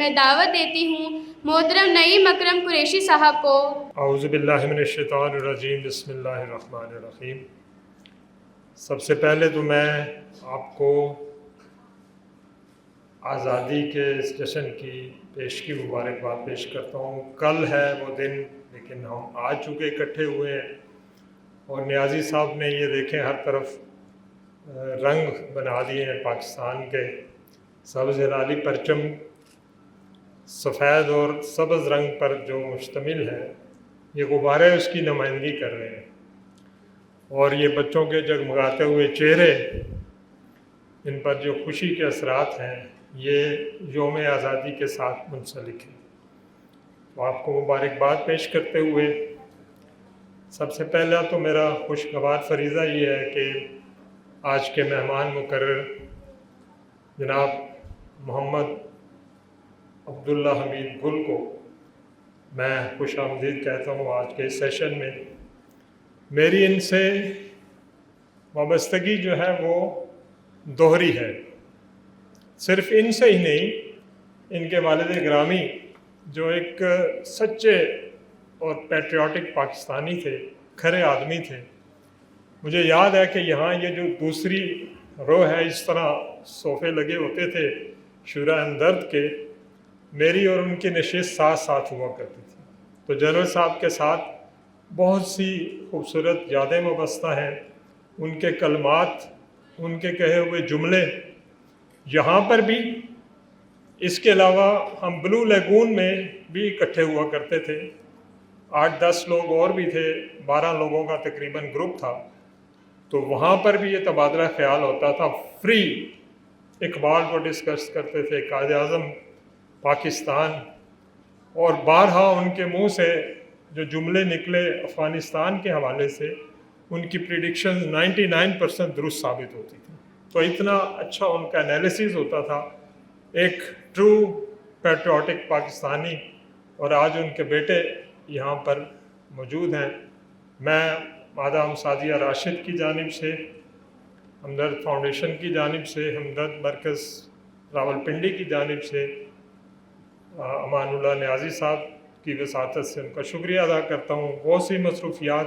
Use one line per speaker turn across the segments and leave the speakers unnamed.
میں دعوت دیتی ہوں محترم نعیم اکرم قریشی صاحب کو۔
اعوذ باللہ من الشیطان الرجیم، بسم اللہ الرحمن الرحیم۔ سب سے پہلے تو میں آپ کو آزادی کے اس جشن کی پیشگی مبارکباد پیش کرتا ہوں۔ کل ہے وہ دن، لیکن ہم آج چونکہ اکٹھے ہوئے ہیں اور نیازی صاحب نے یہ دیکھیں ہر طرف رنگ بنا دیے ہیں پاکستان کے، سبز ہلالی پرچم سفید اور سبز رنگ پر جو مشتمل ہے، یہ غبارے اس کی نمائندگی کر رہے ہیں، اور یہ بچوں کے جگمگاتے ہوئے چہرے، ان پر جو خوشی کے اثرات ہیں، یہ یوم آزادی کے ساتھ منسلک ہیں۔ تو آپ کو مبارکباد پیش کرتے ہوئے سب سے پہلا تو میرا خوشگوار فریضہ یہ ہے کہ آج کے مہمان مقرر جناب محمد عبداللہ حمید گل کو میں خوش آمدید کہتا ہوں آج کے سیشن میں۔ میری ان سے وابستگی جو ہے وہ دوہری ہے، صرف ان سے ہی نہیں، ان کے والد گرامی جو ایک سچے اور پیٹریوٹک پاکستانی تھے، کھرے آدمی تھے۔ مجھے یاد ہے کہ یہاں یہ جو دوسری رو ہے، اس طرح صوفے لگے ہوتے تھے شورا ہمدرد کے، میری اور ان کی نشست ساتھ ساتھ ہوا کرتی تھی۔ تو جنرل صاحب کے ساتھ بہت سی خوبصورت یادیں وابستہ ہیں، ان کے کلمات، ان کے کہے ہوئے جملے یہاں پر بھی، اس کے علاوہ ہم بلو لیگون میں بھی اکٹھے ہوا کرتے تھے، 8-10 لوگ اور بھی تھے، 12 لوگوں کا تقریباً گروپ تھا، تو وہاں پر بھی یہ تبادلہ خیال ہوتا تھا، فری اقبال کو ڈسکس کرتے تھے، قائد اعظم پاکستان، اور بارہا ان کے منہ سے جو جملے نکلے افغانستان کے حوالے سے، ان کی پریڈکشنز 99% درست ثابت ہوتی تھی۔ تو اتنا اچھا ان کا انالیسز ہوتا تھا، ایک ٹرو پیٹریوٹک پاکستانی، اور آج ان کے بیٹے یہاں پر موجود ہیں۔ میں مادام سعدیہ راشد کی جانب سے، ہمدرد فاؤنڈیشن کی جانب سے، ہمدرد مرکز راولپنڈی کی جانب سے، امان اللہ نیازی صاحب کی وساطت سے ان کا شکریہ ادا کرتا ہوں۔ بہت سی مصروفیات،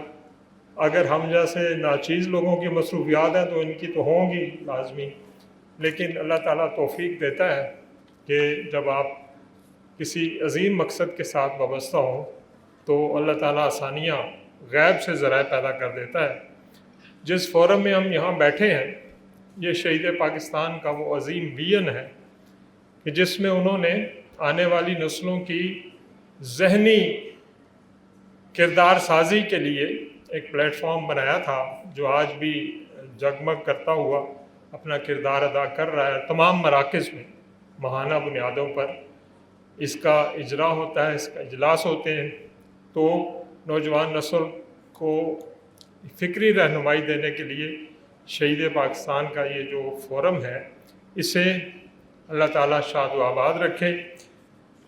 اگر ہم جیسے ناچیز لوگوں کی مصروفیات ہیں تو ان کی تو ہوں گی لازمی، لیکن اللہ تعالیٰ توفیق دیتا ہے کہ جب آپ کسی عظیم مقصد کے ساتھ وابستہ ہوں تو اللہ تعالیٰ آسانیاں غیب سے ذرائع پیدا کر دیتا ہے۔ جس فورم میں ہم یہاں بیٹھے ہیں، یہ شہید پاکستان کا وہ عظیم ویژن ہے کہ جس میں انہوں نے آنے والی نسلوں کی ذہنی کردار سازی کے لیے ایک پلیٹ فارم بنایا تھا، جو آج بھی جگمگ کرتا ہوا اپنا کردار ادا کر رہا ہے۔ تمام مراکز میں ماہانہ بنیادوں پر اس کا اجرا ہوتا ہے، اس کا اجلاس ہوتے ہیں، تو نوجوان نسل کو فکری رہنمائی دینے کے لیے شہید پاکستان کا یہ جو فورم ہے، اسے اللہ تعالیٰ شاد و آباد رکھے۔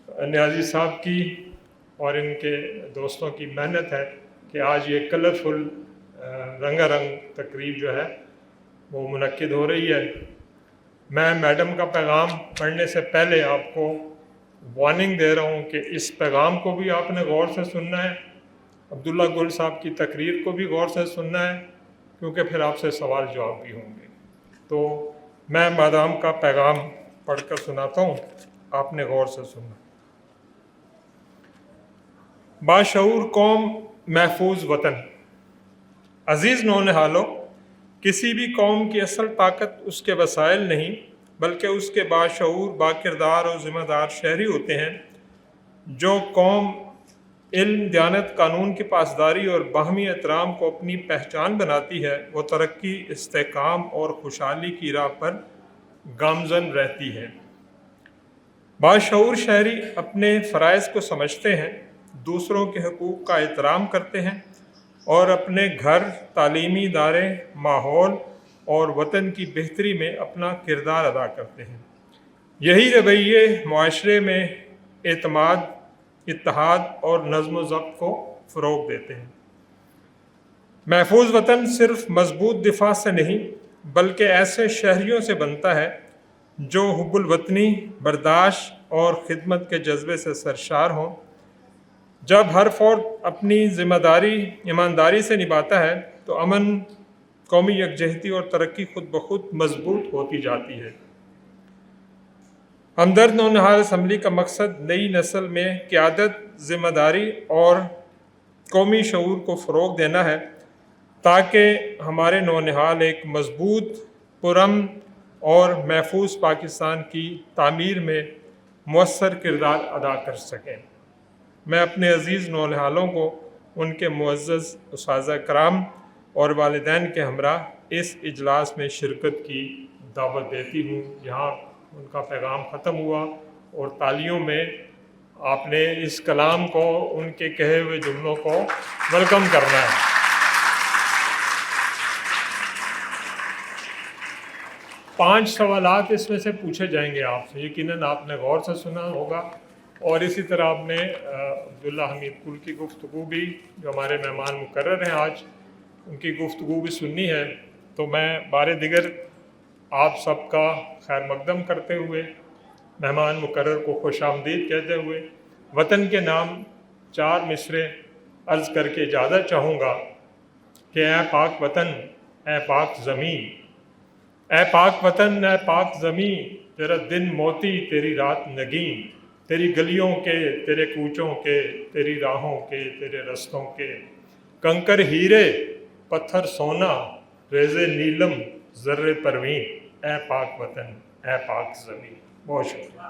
نیازی صاحب کی اور ان کے دوستوں کی محنت ہے کہ آج یہ کلرفل رنگا رنگ تقریب جو ہے وہ منعقد ہو رہی ہے۔ میں میڈم کا پیغام پڑھنے سے پہلے آپ کو وارننگ دے رہا ہوں کہ اس پیغام کو بھی آپ نے غور سے سننا ہے، عبداللہ گل صاحب کی تقریر کو بھی غور سے سننا ہے، کیونکہ پھر آپ سے سوال جواب بھی ہوں گے۔ تو میں مادام کا پیغام پڑھ کر سناتا ہوں، آپ نے غور سے سننا۔ باشعور قوم، محفوظ وطن۔ عزیز نونہالو، کسی بھی قوم کی اصل طاقت اس کے وسائل نہیں، بلکہ اس کے باشعور، باکردار اور ذمہ دار شہری ہوتے ہیں۔ جو قوم علم، دیانت، قانون کی پاسداری اور باہمی احترام کو اپنی پہچان بناتی ہے، وہ ترقی، استحکام اور خوشحالی کی راہ پر گامزن رہتی ہے۔ باشعور شہری اپنے فرائض کو سمجھتے ہیں، دوسروں کے حقوق کا احترام کرتے ہیں اور اپنے گھر، تعلیمی ادارے، ماحول اور وطن کی بہتری میں اپنا کردار ادا کرتے ہیں۔ یہی رویے معاشرے میں اعتماد، اتحاد اور نظم و ضبط کو فروغ دیتے ہیں۔ محفوظ وطن صرف مضبوط دفاع سے نہیں، بلکہ ایسے شہریوں سے بنتا ہے جو حب الوطنی، برداشت، اور خدمت کے جذبے سے سرشار ہوں۔ جب ہر فرد اپنی ذمہ داری ایمانداری سے نبھاتا ہے تو امن، قومی یکجہتی اور ترقی خود بخود مضبوط ہوتی جاتی ہے۔ ہمدرد نونہال اسمبلی کا مقصد نئی نسل میں قیادت، ذمہ داری اور قومی شعور کو فروغ دینا ہے تاکہ ہمارے نونہال ایک مضبوط، پرامن اور محفوظ پاکستان کی تعمیر میں مؤثر کردار ادا کر سکیں۔ میں اپنے عزیز نونہالوں کو ان کے معزز اساتذہ کرام اور والدین کے ہمراہ اس اجلاس میں شرکت کی دعوت دیتی ہوں۔ یہاں ان کا پیغام ختم ہوا اور تالیوں میں آپ نے اس کلام کو، ان کے کہے ہوئے جملوں کو ویلکم کرنا ہے۔ پانچ سوالات اس میں سے پوچھے جائیں گے آپ سے، یقیناً آپ نے غور سے سنا ہوگا، اور اسی طرح آپ نے عبداللہ حمید کل کی گفتگو بھی، جو ہمارے مہمان مقرر ہیں آج، ان کی گفتگو بھی سننی ہے۔ تو میں بار دیگر آپ سب کا خیر مقدم کرتے ہوئے، مہمان مقرر کو خوش آمدید کہتے ہوئے، وطن کے نام چار مصرعے عرض کر کے اجازت چاہوں گا کہ اے پاک وطن، اے پاک زمین، اے پاک وطن، اے پاک زمین، تیرا دن موتی، تیری رات نگین، تیری گلیوں کے، تیرے کوچوں کے، تیری راہوں کے، تیرے رستوں کے، کنکر ہیرے، پتھر سونا، ریزے نیلم، زر پروین، اے پاک وطن، اے پاک زمین۔ بہت شکریہ۔